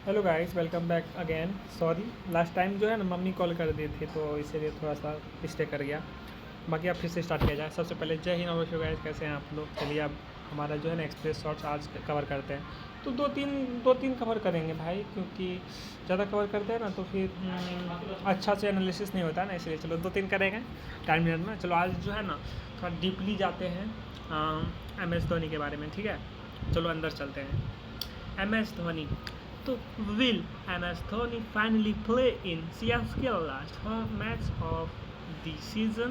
Hello guys, welcome back again. Sorry, last time जो है ना मम्मी कॉल कर दी थी तो इसीलिए थोड़ा सा मिस्टेक कर गया। बाकी अब फिर से स्टार्ट किया जाए। सबसे पहले जय हिंद नमस्कार गाइस, कैसे हैं आप लोग। चलिए अब हमारा जो है ना एक्सप्रेस शॉर्ट्स आज कवर करते हैं। तो दो तीन कवर करेंगे भाई, क्योंकि ज़्यादा कवर करते हैं ना तो फिर अच्छा से एनालिसिस नहीं होता है ना, इसलिए चलो 2-3 करेंगे 10 मिनट में। चलो आज जो है ना थोड़ा डीपली जाते हैं MS धोनी के बारे में, ठीक है। चलो अंदर चलते हैं। MS धोनी तो will MS Dhoni finally play in CSK last match of the season.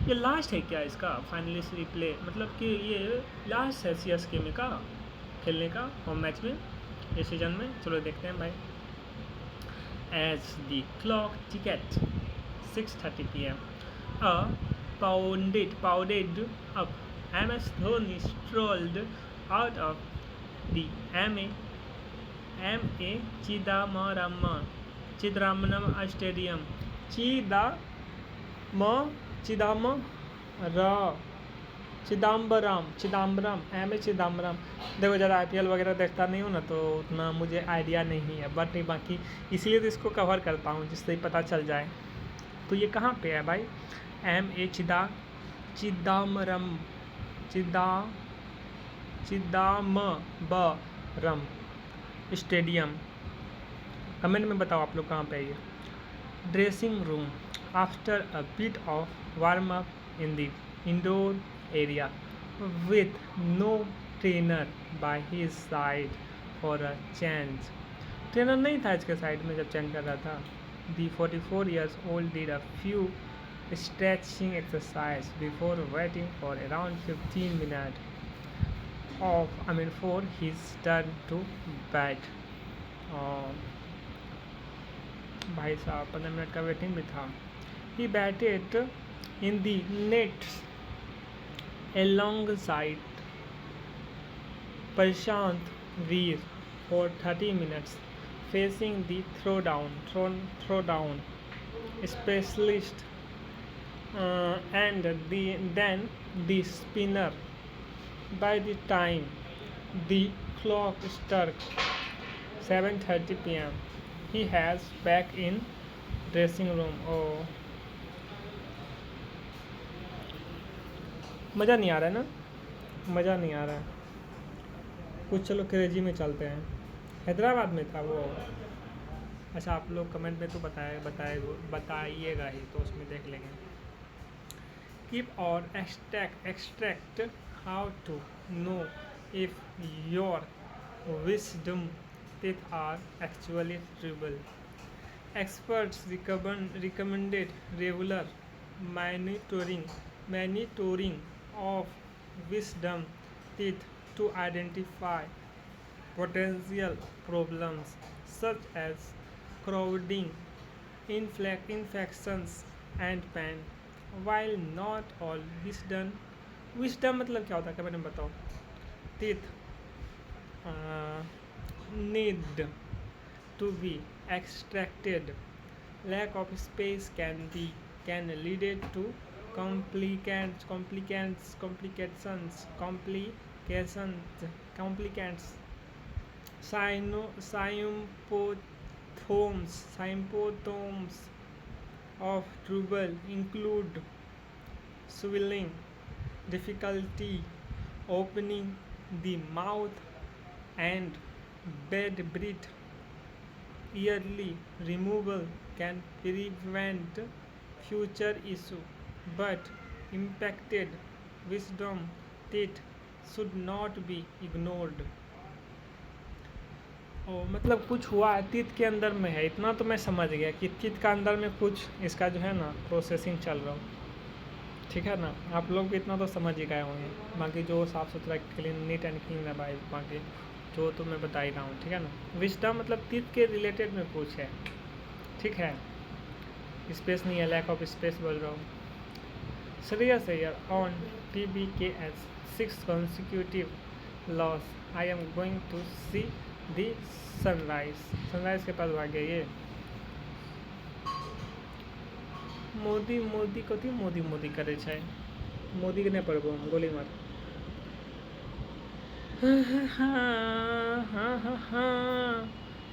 ये लास्ट है क्या इसका फाइनली रिप्ले, मतलब कि ये लास्ट है CSK में का खेलने का होम मैच में इस सीजन में। चलो देखते हैं भाई। As the clock ticket 6:30 PM a pounded up MS Dhoni strolled out of the MA Chidambaram stadium. Chidambaram MA Chidambaram. देखो, ज़्यादा IPL वगैरह देखता नहीं हूँ ना तो उतना मुझे आइडिया नहीं है, बट बाकी इसीलिए तो इसको कवर करता हूँ जिससे ही पता चल जाए। तो ये कहाँ पे है भाई? MA Chidambaram Chidambaram stadium. Comment में बताओ आप लोग कहाँ पे है ये। Dressing room after a bit of warm up in the indoor area with no trainer by his side for a change. Trainer नहीं था इसके साइड में जब चेंज कर रहा था। दी 44 years old did a few stretching exercise before waiting for around 15 minutes for his turn to bat। भाई साहब 15 मिनट का वेटिंग भी था। ही batted in the nets alongside Prashant Veer for 30 minutes facing the throwdown specialist and then the spinner। by the time the clock struck 7:30 PM he has back in dressing room। oh, मज़ा नहीं आ रहा है ना, मज़ा नहीं आ रहा है कुछ। चलो क्रेजी में चलते हैं। हैदराबाद में था वो। अच्छा, आप लोग कमेंट में तो बताइएगा ही, तो उसमें देख लेंगे। कीप और extract how to know if your wisdom teeth are actually tribal। Experts recommended regular monitoring of wisdom teeth to identify potential problems such as crowding, infections and pain। While not all wisdom मतलब क्या होता है, क्या मैंने बताओ। teeth need to be extracted। lack of space can lead to complications। Symptoms of trouble include swelling, difficulty opening the mouth and bad breath। Yearly removal can prevent future issue, but impacted wisdom teeth should not be ignored। ओ मतलब कुछ हुआ है teeth के अंदर में है, इतना तो मैं समझ गया कि टीथ का अंदर में कुछ इसका जो है ना प्रोसेसिंग चल रहा हो, ठीक है ना। आप लोग भी इतना तो समझ ही गए होंगे। बाकी जो साफ़ सुथरा क्लीन नीट एंड क्लीन है भाई, बाकी जो तो मैं बता ही रहा हूँ, ठीक है ना। विजडम मतलब टीथ के रिलेटेड में कुछ है, ठीक है। स्पेस नहीं है, लैक ऑफ स्पेस बोल रहा हूँ। Shreyas Iyer on TBKS 6 consecutive loss। I am going to see the sunrise के पास भाग गया ये। मोदी कथी मोदी करे छै, मोदी के नहीं पढ़बो हम, गोली मार।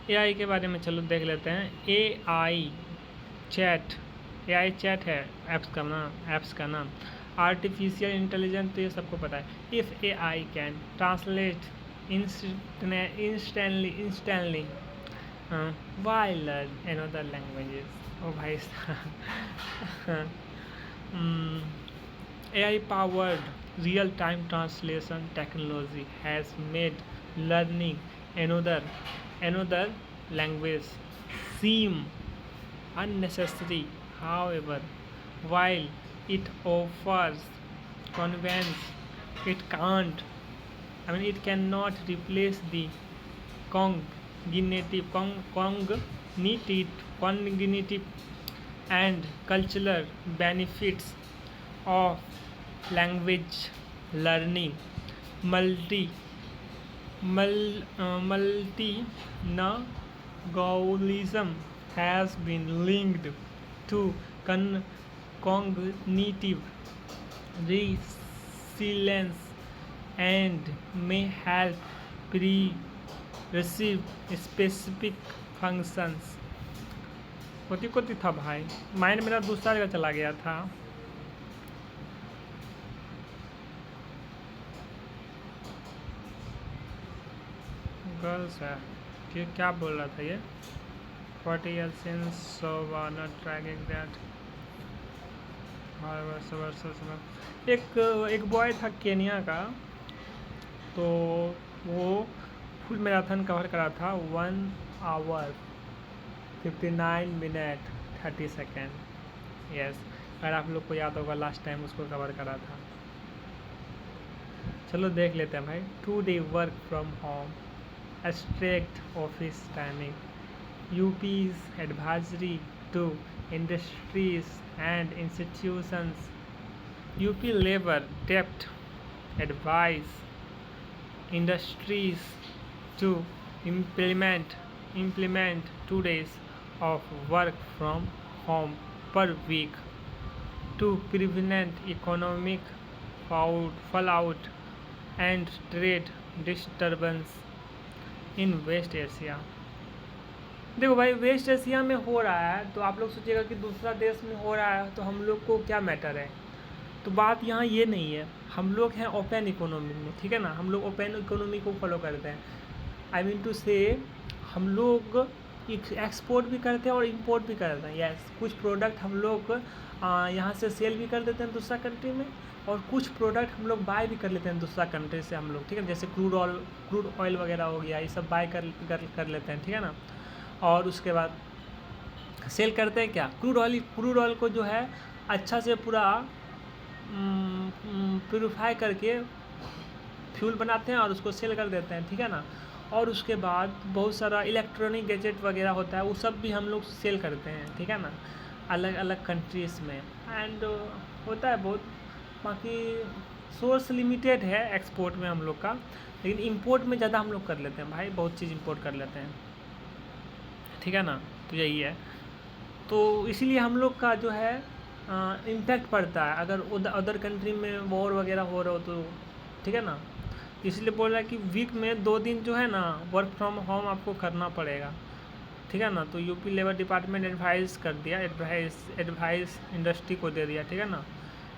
एआई के बारे में चलो देख लेते हैं। एआई चैट है ऐप्स का नाम। आर्टिफिशियल इंटेलिजेंस तो ये सबको पता है। If AI can translate instantly why learn another languages. ओ भाई AI powered real time translation technology has made learning another language seem unnecessary. However, while it offers convenience, it cannot replace the cognitive and cultural benefits of language learning. Multilingualism has been linked to cognitive resilience and may help receive specific functions। कोती था भाई, mind मेरा दूसरा जगह चला गया था। Girls है कि क्या बोल रहा था ये? 40 years since so not tracking that। एक बॉय था केनिया का, तो वो फुल मैराथन कवर करा था 1 hour 59 minute 30 सेकेंड। यस, अगर आप लोग को याद होगा लास्ट टाइम उसको कवर करा था। चलो देख लेते हैं भाई। 2 day work from home, strict office timing, UP's advisory to industries and institutions। UP Labor Dept advise industries to implement 2 days of work from home per week to prevent economic fallout and trade disturbance in West Asia. देखो भाई, waste Asia में हो रहा है तो आप लोग सोचिएगा कि दूसरा देश में हो रहा है तो हम लोग को क्या मैटर है। तो बात यहाँ ये नहीं है, हम लोग हैं ओपन इकोनॉमी में, ठीक है ना। हम लोग ओपन इकोनॉमी को फॉलो करते हैं। आई मीन टू से हम लोग एक्सपोर्ट भी करते हैं और इंपोर्ट भी करते हैं। यस, कुछ प्रोडक्ट हम लोग यहाँ से सेल भी कर देते हैं दूसरा कंट्री में, और कुछ प्रोडक्ट हम लोग बाय भी कर लेते हैं दूसरा कंट्री से हम लोग, ठीक है। जैसे क्रूड ऑयल वगैरह हो गया, ये सब बाय कर लेते हैं, ठीक है ना। और उसके बाद सेल करते हैं क्या, क्रूड ऑयल को जो है अच्छा से पूरा प्यूरिफाई करके फ्यूल बनाते हैं और उसको सेल कर देते हैं, ठीक है ना। और उसके बाद बहुत सारा इलेक्ट्रॉनिक गैजेट वगैरह होता है, वो सब भी हम लोग सेल करते हैं, ठीक है ना, अलग अलग कंट्रीज़ में। एंड होता है बहुत, बाकी सोर्स लिमिटेड है एक्सपोर्ट में हम लोग का, लेकिन इंपोर्ट में ज़्यादा हम लोग कर लेते हैं भाई, बहुत चीज़ इंपोर्ट कर लेते हैं, ठीक है ना। तो यही है, तो इसीलिए हम लोग का जो है इम्पैक्ट पड़ता है अगर अदर कंट्री में वॉर वगैरह हो रहा हो तो, ठीक है ना। इसलिए बोल रहा है कि वीक में 2 दिन जो है ना वर्क फ्रॉम होम आपको करना पड़ेगा, ठीक है ना। तो यूपी लेबर डिपार्टमेंट एडवाइस कर दिया, एडवाइस इंडस्ट्री को दे दिया, ठीक है ना,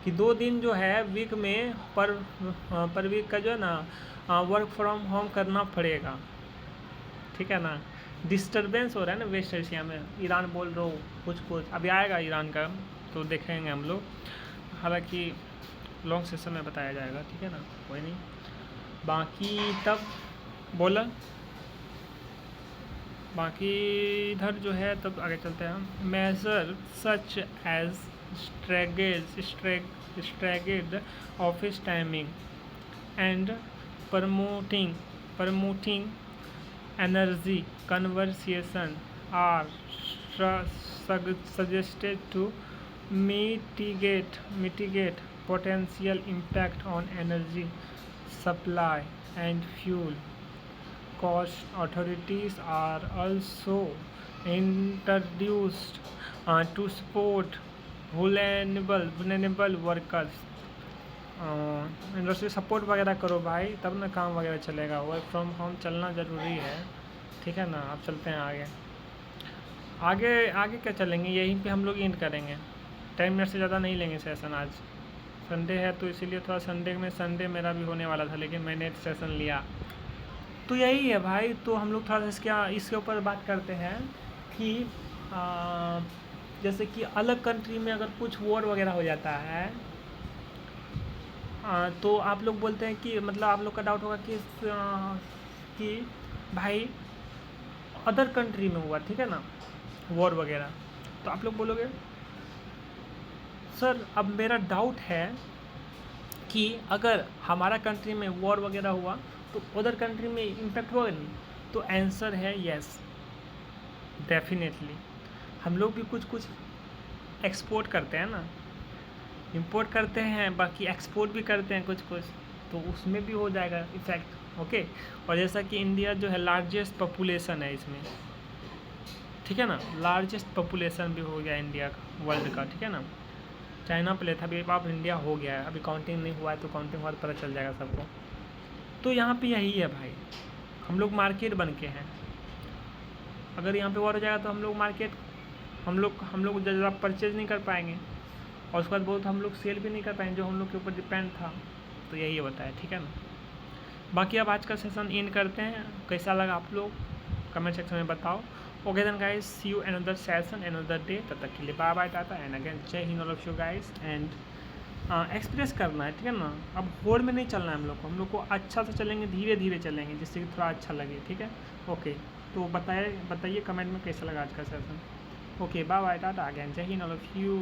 कि 2 दिन जो है वीक में पर वीक का जो है ना वर्क फ्रॉम होम करना पड़ेगा, ठीक है ना। डिस्टर्बेंस हो रहा है ना वेस्ट एशिया में, ईरान बोल रहा हूँ कुछ अभी आएगा ईरान का, तो देखेंगे हम लोग, हालांकि लॉन्ग सेशन में बताया जाएगा, ठीक है ना, कोई नहीं। बाकी तब बोला, बाकी इधर जो है तब आगे चलते हैं हम। Major such as staggered office timing and promoting energy conservation are suggested to mitigate potential impact on energy supply and fuel cost. Authorities are also introduced to support vulnerable workers। Industry support वगैरह करो भाई, तब ना काम वगैरह चलेगा। Work from home चलना ज़रूरी है, ठीक है ना। अब चलते हैं आगे। आगे आगे क्या चलेंगे, यहीं पे हम लोग एंड करेंगे। 10 मिनट से ज़्यादा नहीं लेंगे सेशन। आज संडे है तो इसीलिए थोड़ा संडे मेरा भी होने वाला था, लेकिन मैंने सेशन लिया। तो यही है भाई। तो हम लोग थोड़ा सा इसके ऊपर बात करते हैं कि जैसे कि अलग कंट्री में अगर कुछ वॉर वगैरह हो जाता है, तो आप लोग बोलते हैं कि मतलब आप लोग का डाउट होगा कि भाई अदर कंट्री में हुआ, ठीक है ना, वॉर वगैरह। तो आप लोग बोलोगे सर अब मेरा डाउट है कि अगर हमारा कंट्री में वॉर वगैरह हुआ तो अदर कंट्री में इम्पेक्ट होगा नहीं। तो आंसर है यस, डेफिनेटली। हम लोग भी कुछ कुछ एक्सपोर्ट करते हैं ना, इंपोर्ट करते हैं, बाकी एक्सपोर्ट भी करते हैं कुछ कुछ, तो उसमें भी हो जाएगा इफ़ेक्ट। ओके। और जैसा कि इंडिया जो है लार्जेस्ट पॉपुलेशन है इसमें, ठीक है ना, लार्जेस्ट पॉपुलेशन भी हो गया इंडिया का, वर्ल्ड का, ठीक है ना। चाइना पहले था, अभी अब इंडिया हो गया है। अभी काउंटिंग नहीं हुआ है तो काउंटिंग हुआ तो पता चल जाएगा सबको। तो यहाँ पे यही है भाई, हम लोग मार्केट बन के हैं। अगर यहाँ पे वॉर हो जाएगा तो हम लोग मार्केट, हम लोग ज़्यादा परचेज नहीं कर पाएंगे, और उसके बाद बहुत हम लोग सेल भी नहीं कर पाएंगे जो हम लोग के ऊपर डिपेंड था। तो यही होता है, ठीक है ना। बाकी अब आज का सेशन एंड करते हैं। कैसा लगा आप लोग कमेंट सेक्शन में बताओ। Okay then guys, see you another session another day. तब तक के लिए bye bye, tata and again जय हिंद all of you guys. And express करना है, ठीक है ना। अब होड़ में नहीं चलना है हम लोग को अच्छा से चलेंगे, धीरे धीरे चलेंगे, जिससे कि थोड़ा अच्छा लगे, ठीक है। ओके, तो बताइए कमेंट में कैसा लगा आज का session. Okay bye bye, tata again जय हिंद ऑल ऑफ यू।